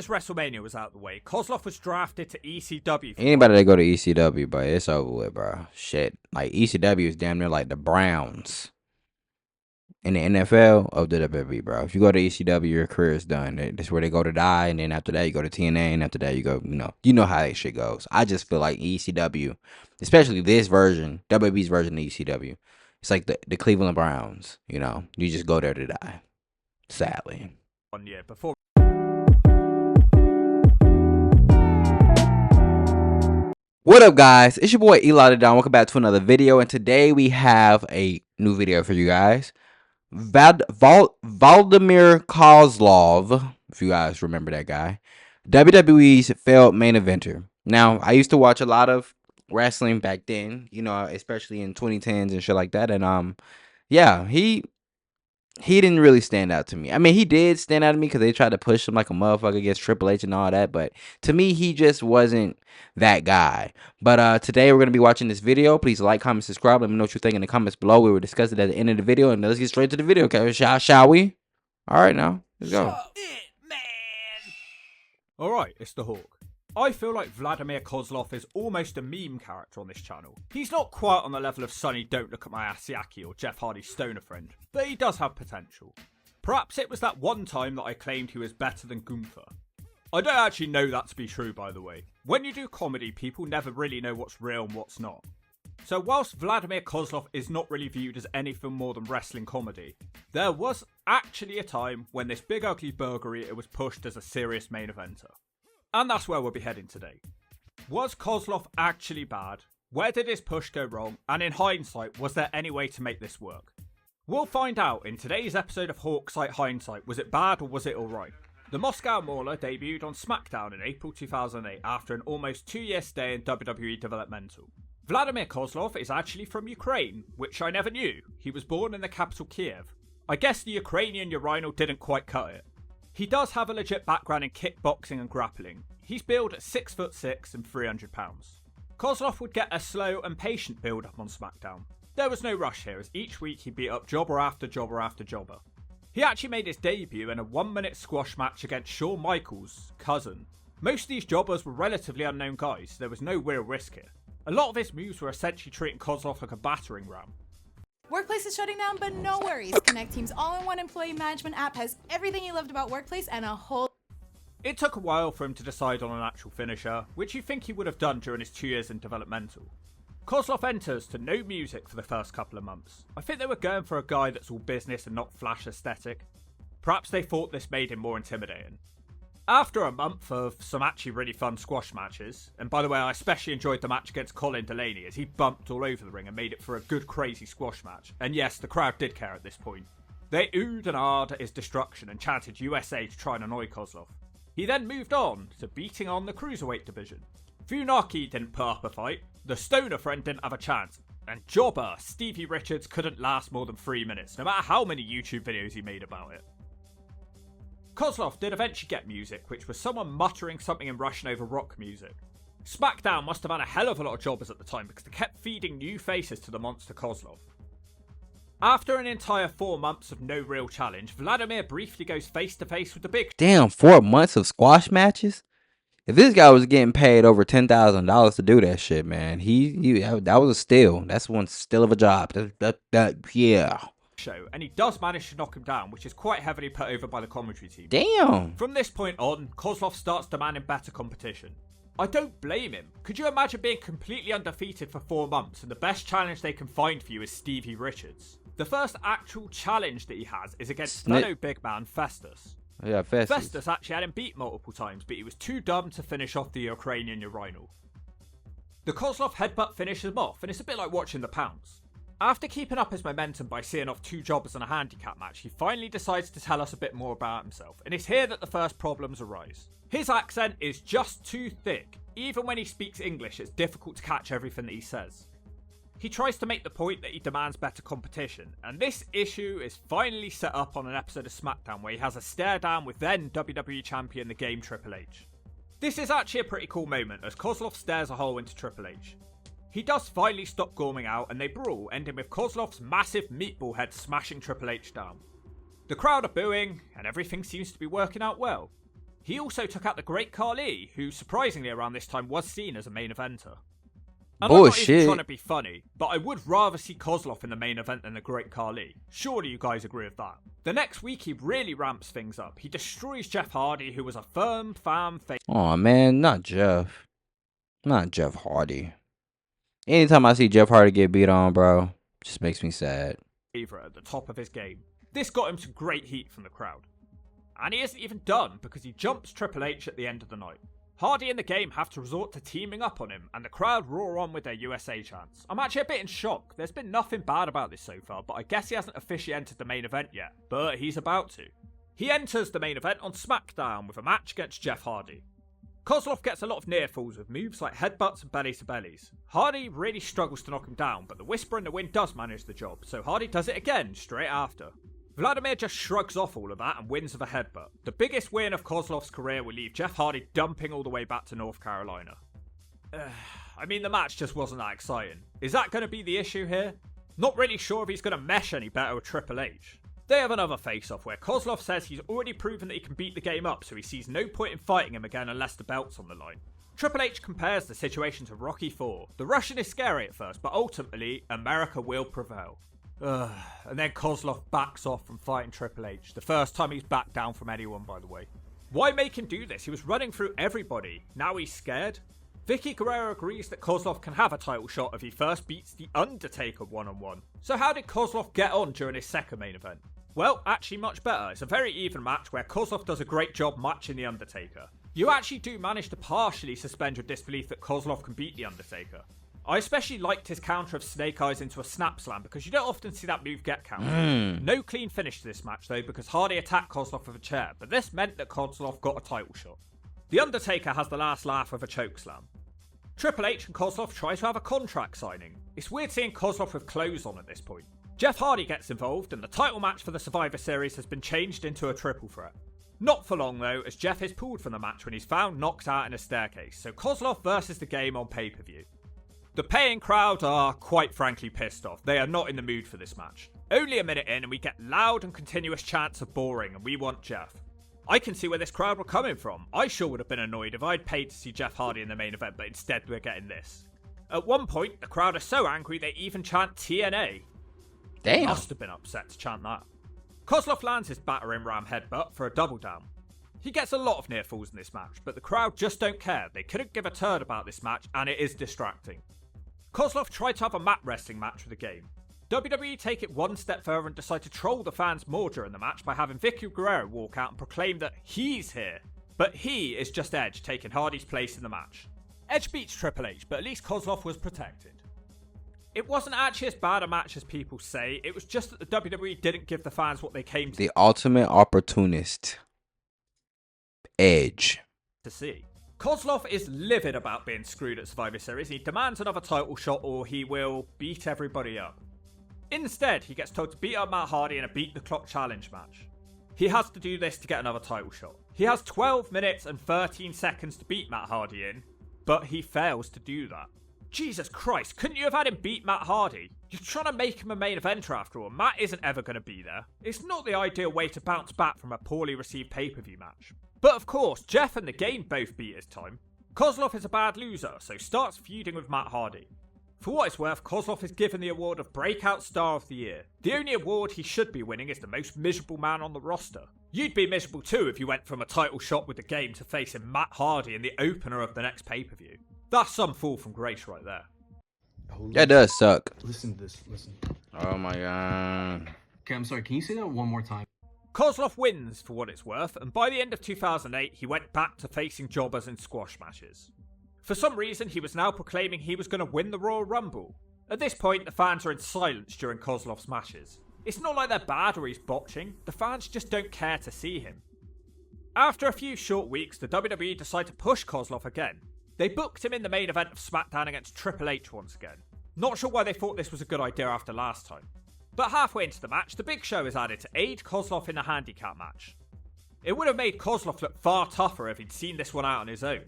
as WrestleMania was out the way, Kozlov was drafted to ECW. Anybody that go to ECW, bro, it's over with, bro. Shit. Like, ECW is damn near like the Browns in the NFL of the WWE, bro. If you go to ECW, your career is done. That's where they go to die, and then after that, you go to TNA, and after that, you go, you know how that shit goes. I just feel like ECW, especially this version, WWE's version of ECW, it's like the Cleveland Browns, you just go there to die, sadly. 1 year before. What up, guys? It's your boy Eli DADAWN. Welcome back to another video, and today we have a new video for you guys. VLADIMIR KOZLOV, if you guys remember that guy, WWE's failed main eventer. Now, I used to watch a lot of wrestling back then, especially in 2010s and shit like that, and yeah, he didn't really stand out to me. I mean, he did stand out to me because they tried to push him like a motherfucker against Triple H and all that. But to me, he just wasn't that guy. But today we're going to be watching this video. Please like, comment, subscribe. Let me know what you think in the comments below. We will discuss it at the end of the video. And let's get straight to the video. Okay, shall we? All right, now. Let's go. All right, it's the Hawk. I feel like Vladimir Kozlov is almost a meme character on this channel. He's not quite on the level of Sonny Don't Look at My Asiaki or Jeff Hardy's Stoner Friend, but he does have potential. Perhaps it was that one time that I claimed he was better than Gunther. I don't actually know that to be true, by the way. When you do comedy, people never really know what's real and what's not. So whilst Vladimir Kozlov is not really viewed as anything more than wrestling comedy, there was actually a time when this big ugly burger eater was pushed as a serious main eventer. And that's where we'll be heading today. Was Kozlov actually bad? Where did his push go wrong? And in hindsight, was there any way to make this work? We'll find out in today's episode of Hawksite Hindsight. Was it bad or was it alright? The Moscow Mauler debuted on SmackDown in April 2008 after an almost 2-year stay in WWE developmental. Vladimir Kozlov is actually from Ukraine, which I never knew. He was born in the capital Kiev. I guess the Ukrainian urinal didn't quite cut it. He does have a legit background in kickboxing and grappling. He's billed at 6'6" and 300 pounds. Kozlov would get a slow and patient build up on SmackDown. There was no rush here, as each week he beat up jobber after jobber after jobber. He actually made his debut in a 1-minute squash match against Shawn Michaels' cousin. Most of these jobbers were relatively unknown guys, so there was no real risk here. A lot of his moves were essentially treating Kozlov like a battering ram. Workplace is shutting down, but no worries. Connect Team's all-in-one employee management app has everything you loved about Workplace and a whole... It took a while for him to decide on an actual finisher, which you'd think he would have done during his 2 years in developmental. Kozlov enters to no music for the first couple of months. I think they were going for a guy that's all business and not flash aesthetic. Perhaps they thought this made him more intimidating. After a month of some actually really fun squash matches, and by the way, I especially enjoyed the match against Colin Delaney as he bumped all over the ring and made it for a good crazy squash match. And yes, the crowd did care at this point. They oohed and ahed at his destruction and chanted USA to try and annoy Kozlov. He then moved on to beating on the cruiserweight division. Funaki didn't put up a fight, the Stoner Friend didn't have a chance, and jobber Stevie Richards couldn't last more than 3 minutes, no matter how many YouTube videos he made about it. Kozlov did eventually get music, which was someone muttering something in Russian over rock music. SmackDown must have had a hell of a lot of jobbers at the time because they kept feeding new faces to the monster Kozlov. After an entire 4 months of no real challenge, Vladimir briefly goes face to face with the big... Damn, 4 months of squash matches? If this guy was getting paid over $10,000 to do that shit, man, that was a steal. That's one steal of a job. Yeah. Show, and he does manage to knock him down, which is quite heavily put over by the commentary team. Damn. From this point on, Kozlov starts demanding better competition. I don't blame him. Could you imagine being completely undefeated for 4 months and the best challenge they can find for you is Stevie Richards? The first actual challenge that he has is against fellow big man Festus. Yeah, Festus. Festus actually had him beat multiple times, but he was too dumb to finish off the Ukrainian urinal. The Kozlov headbutt finishes him off, and it's a bit like watching the Pounce. After keeping up his momentum by seeing off 2 jobbers in a handicap match, he finally decides to tell us a bit more about himself, and it's here that the first problems arise. His accent is just too thick. Even when he speaks English, it's difficult to catch everything that he says. He tries to make the point that he demands better competition, and this issue is finally set up on an episode of SmackDown where he has a stare down with then WWE Champion The Game Triple H. This is actually a pretty cool moment as Kozlov stares a hole into Triple H. He does finally stop gorming out and they brawl, ending with Kozlov's massive meatball head smashing Triple H down. The crowd are booing and everything seems to be working out well. He also took out the Great Khali, who surprisingly around this time was seen as a main eventer. And I'm not even trying to be funny, but I would rather see KOZLOV in the main event than the Great Khali. Surely you guys agree with that. The next week he really ramps things up. He destroys Jeff Hardy, who was a firm fan favorite. Oh man, not Jeff. Not Jeff Hardy. Anytime I see Jeff Hardy get beat on, bro, just makes me sad. At the top of his game. This got him some great heat from the crowd. And he isn't even done because he jumps Triple H at the end of the night. Hardy and the game have to resort to teaming up on him, and the crowd roar on with their USA chants. I'm actually a bit in shock. There's been nothing bad about this so far, but I guess he hasn't officially entered the main event yet. But he's about to. He enters the main event on SmackDown with a match against Jeff Hardy. KOZLOV gets a lot of near falls with moves like headbutts and belly to bellies. Hardy really struggles to knock him down, but the Whisper in the Wind does manage the job, so Hardy does it again straight after. Vladimir just shrugs off all of that and wins with a headbutt. The biggest win of KOZLOV's career will leave Jeff Hardy dumping all the way back to North Carolina. I mean, the match just wasn't that exciting. Is that going to be the issue here? Not really sure if he's going to mesh any better with Triple H. They have another face-off where KOZLOV says he's already proven that he can beat the game up, so he sees no point in fighting him again unless the belt's on the line. Triple H compares the situation to Rocky IV. The Russian is scary at first, but ultimately, America will prevail. And then KOZLOV backs off from fighting Triple H. The first time he's backed down from anyone, by the way. Why make him do this? He was running through everybody. Now he's scared? Vicky Guerrero agrees that KOZLOV can have a title shot if he first beats The Undertaker one-on-one. So how did KOZLOV get on during his second main event? Well, actually much better. It's a very even match where KOZLOV does a great job matching The Undertaker. You actually do manage to partially suspend your disbelief that KOZLOV can beat The Undertaker. I especially liked his counter of Snake Eyes into a snap slam because you don't often see that move get countered. No clean finish to this match though because Hardy attacked KOZLOV with a chair, but this meant that KOZLOV got a title shot. The Undertaker has the last laugh with a chokeslam. Triple H and KOZLOV try to have a contract signing. It's weird seeing KOZLOV with clothes on at this point. Jeff Hardy gets involved and the title match for the Survivor Series has been changed into a triple threat. Not for long though, as Jeff is pulled from the match when he's found knocked out in a staircase, so KOZLOV versus the game on pay-per-view. The paying crowd are quite frankly pissed off. They are not in the mood for this match. Only a minute in and we get loud and continuous chants of boring and we want Jeff. I can see where this crowd were coming from. I sure would have been annoyed if I'd paid to see Jeff Hardy in the main event, but instead we're getting this. At one point, the crowd are so angry they even chant TNA. Damn. Must have been upset to chant that. KOZLOV lands his battering ram headbutt for a double down. He gets a lot of near falls in this match, but the crowd just don't care. They couldn't give a turd about this match and it is distracting. KOZLOV tried to have a mat wrestling match with the game. WWE take it one step further and decide to troll the fans more during the match by having Vicky Guerrero walk out and proclaim that he's here. But he is just Edge taking Hardy's place in the match. Edge beats Triple H, but at least KOZLOV was protected. It wasn't actually as bad a match as people say, it was just that the WWE didn't give the fans what they came The ultimate opportunist. Edge. to see. KOZLOV is livid about being screwed at Survivor Series and he demands another title shot or he will beat everybody up. Instead, he gets told to beat up Matt Hardy in a beat the clock challenge match. He has to do this to get another title shot. He has 12 minutes and 13 seconds to beat Matt Hardy in, but he fails to do that. Jesus Christ, couldn't you have had him beat Matt Hardy? You're trying to make him a main eventer after all. Matt isn't ever going to be there. It's not the ideal way to bounce back from a poorly received pay-per-view match. But of course, Jeff and the game both beat his time. KOZLOV is a bad loser, so starts feuding with Matt Hardy. For what it's worth, KOZLOV is given the award of Breakout Star of the Year. The only award he should be winning is the most miserable man on the roster. You'd be miserable too if you went from a title shot with the game to facing Matt Hardy in the opener of the next pay-per-view. That's some fall from grace right there. That does suck. Listen to this, listen. Oh my god. Okay, I'm sorry, can you say that one more time? KOZLOV wins for what it's worth, and by the end of 2008, he went back to facing jobbers in squash matches. For some reason, he was now proclaiming he was going to win the Royal Rumble. At this point, the fans are in silence during KOZLOV's matches. It's not like they're bad or he's botching, the fans just don't care to see him. After a few short weeks, the WWE decide to push KOZLOV again. They booked him in the main event of SmackDown against Triple H once again. Not sure why they thought this was a good idea after last time. But halfway into the match, the Big Show is added to aid KOZLOV in a handicap match. It would have made KOZLOV look far tougher if he'd seen this one out on his own.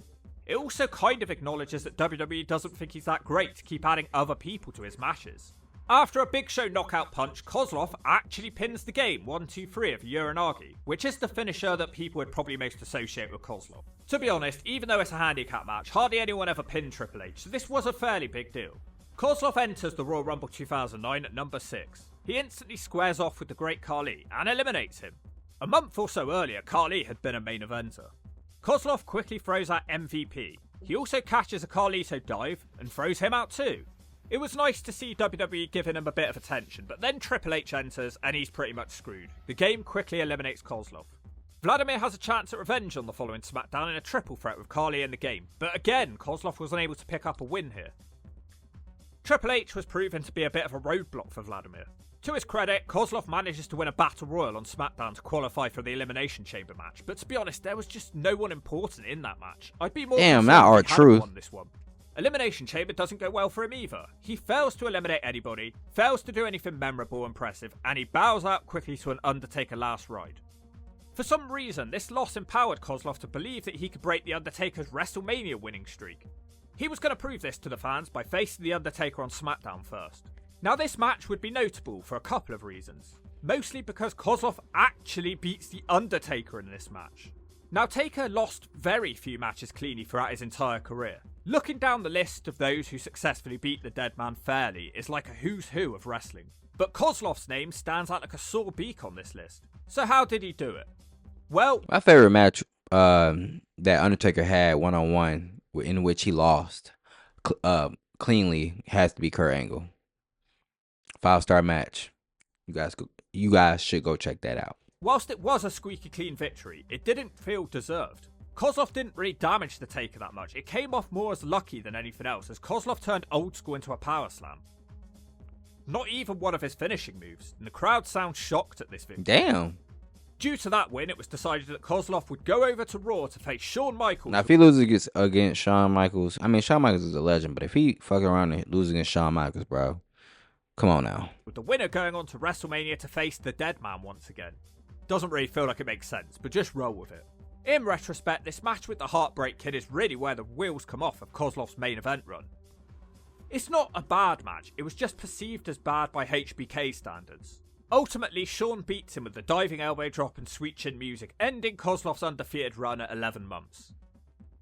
It also kind of acknowledges that WWE doesn't think he's that great to keep adding other people to his matches. After a Big Show knockout punch, KOZLOV actually pins the game 1-2-3 of Uranagi, which is the finisher that people would probably most associate with KOZLOV. To be honest, even though it's a handicap match, hardly anyone ever pinned Triple H, so this was a fairly big deal. KOZLOV enters the Royal Rumble 2009 at number 6. He instantly squares off with the Great Khali and eliminates him. A month or so earlier, Khali had been a main eventer. KOZLOV quickly throws out MVP. He also catches a Carlito dive and throws him out too. It was nice to see WWE giving him a bit of attention, but then Triple H enters and he's pretty much screwed. The game quickly eliminates KOZLOV. Vladimir has a chance at revenge on the following SmackDown in a triple threat with Khali in the game, but again, KOZLOV was unable to pick up a win here. Triple H was proven to be a bit of a roadblock for Vladimir. To his credit, KOZLOV manages to win a Battle Royal on SmackDown to qualify for the Elimination Chamber match, but to be honest, there was just no one important in that match. I'd be more Damn, concerned that if he R-Truth. hadn't won this one. Elimination Chamber doesn't go well for him either. He fails to eliminate anybody, fails to do anything memorable or impressive, and he bows out quickly to an Undertaker last ride. For some reason, this loss empowered KOZLOV to believe that he could break the Undertaker's WrestleMania winning streak. He was going to prove this to the fans by facing the Undertaker on SmackDown first. Now this match would be notable for a couple of reasons. Mostly because KOZLOV actually beats the Undertaker in this match. Now Taker lost very few matches cleanly throughout his entire career. Looking down the list of those who successfully beat the dead man fairly is like a who's who of wrestling. But KOZLOV's name stands out like a sore beak on this list. So how did he do it? Well, My favorite match that Undertaker had one-on-one in which he lost cleanly has to be Kurt Angle. 5-star match. You guys should go check that out. whilst it was a squeaky clean victory, it didn't feel deserved. KOZLOV didn't really damage the Taker that much. It came off more as lucky than anything else, as KOZLOV turned old school into a power slam. Not even one of his finishing moves, and the crowd sounds shocked at this victory. Damn. Due to that win, it was decided that KOZLOV would go over to Raw to face Shawn Michaels. Now, if he loses against Shawn Michaels, I mean, Shawn Michaels is a legend, but if he fucking around and loses against Shawn Michaels, bro, come on now. With the winner going on to WrestleMania to face the Dead Man once again. Doesn't really feel like it makes sense, but just roll with it. In retrospect, this match with the Heartbreak Kid is really where the wheels come off of KOZLOV's main event run. It's not a bad match, it was just perceived as bad by HBK standards. Ultimately, Shawn beats him with the diving elbow drop and sweet chin music, ending KOZLOV's undefeated run at 11 months.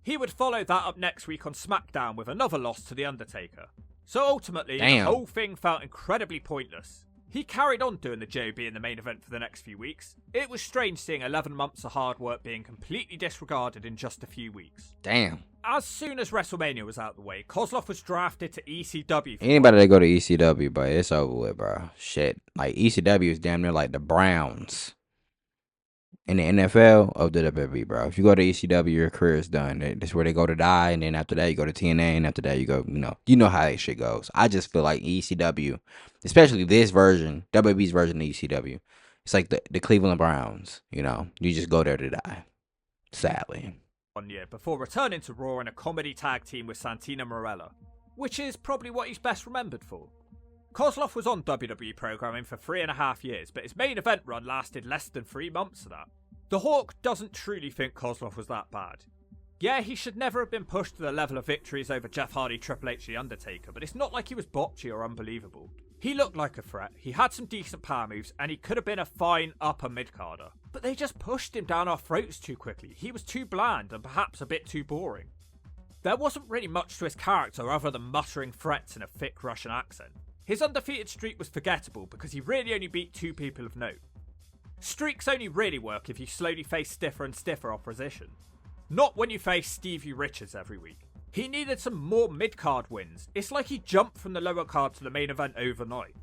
He would follow that up next week on SmackDown with another loss to The Undertaker. So ultimately, the whole thing felt incredibly pointless. He carried on doing the JOB in the main event for the next few weeks. It was strange seeing 11 months of hard work being completely disregarded in just a few weeks. Damn. As soon as WrestleMania was out the way, KOZLOV was drafted to ECW. Anybody that go to ECW, but it's over with, bro. Shit. Like, ECW is damn near like the Browns in the NFL of the WWE, bro. If you go to ECW, your career is done. That's where they go to die, and then after that, you go to TNA, and after that, you go, you know how that shit goes. I just feel like ECW, especially this version, WWE's version of ECW, it's like the Cleveland Browns, you just go there to die, sadly. 1 year before returning to Raw in a comedy tag team with Santina Marella, which is probably what he's best remembered for. KOZLOV was on WWE programming for 3.5 years, but his main event run lasted less than 3 months of that. The Hawk doesn't truly think KOZLOV was that bad. Yeah, he should never have been pushed to the level of victories over Jeff Hardy, Triple H, The Undertaker, but it's not like he was botchy or unbelievable. He looked like a threat, he had some decent power moves, and he could have been a fine upper mid-carder. But they just pushed him down our throats too quickly. He was too bland and perhaps a bit too boring. There wasn't really much to his character other than muttering threats in a thick Russian accent. His undefeated streak was forgettable because he really only beat 2 people of note. Streaks only really work if you slowly face stiffer and stiffer opposition. Not when you face Stevie Richards every week. He needed some more mid-card wins. It's like he jumped from the lower card to the main event overnight.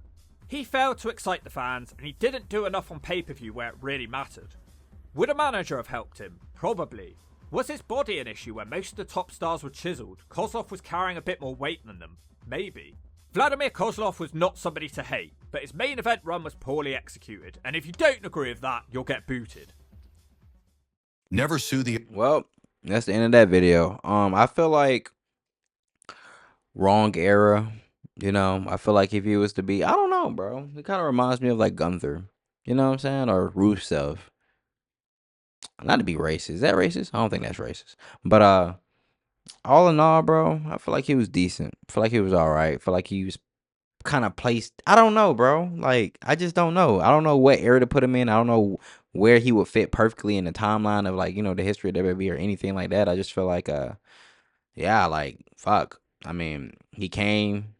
He failed to excite the fans, and he didn't do enough on pay-per-view where it really mattered. Would a manager have helped him? Probably. Was his body an issue where most of the top stars were chiseled? KOZLOV was carrying a bit more weight than them? Maybe. Vladimir KOZLOV was not somebody to hate, but his main event run was poorly executed, and if you don't agree with that, you'll get booted. Never sue the... Well, that's the end of that video. I feel like wrong era, I feel like if he was to be, I don't know, bro. It kind of reminds me of like Gunther, you know what I'm saying? Or Rusev. Not to be racist. Is that racist? I don't think that's racist. But all in all, bro, I feel like he was decent. I feel like he was all right. I feel like he was kind of placed. I don't know, bro. Like, I just don't know. I don't know what era to put him in. I don't know where he would fit perfectly in the timeline of, like, you know, the history of WWE or anything like that. I just feel like, yeah, like, fuck. I mean, he came.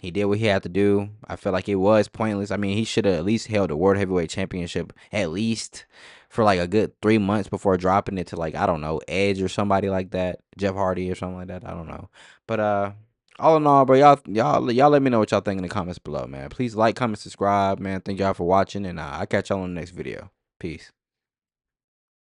He did what he had to do. I feel like it was pointless. I mean, he should have at least held the World Heavyweight Championship at least for like a good 3 months before dropping it to, like, I don't know, Edge or somebody like that, Jeff Hardy or something like that. I don't know. But all in all, bro, y'all let me know what y'all think in the comments below, man. Please like, comment, subscribe, man. Thank y'all for watching, and I'll catch y'all on the next video. Peace.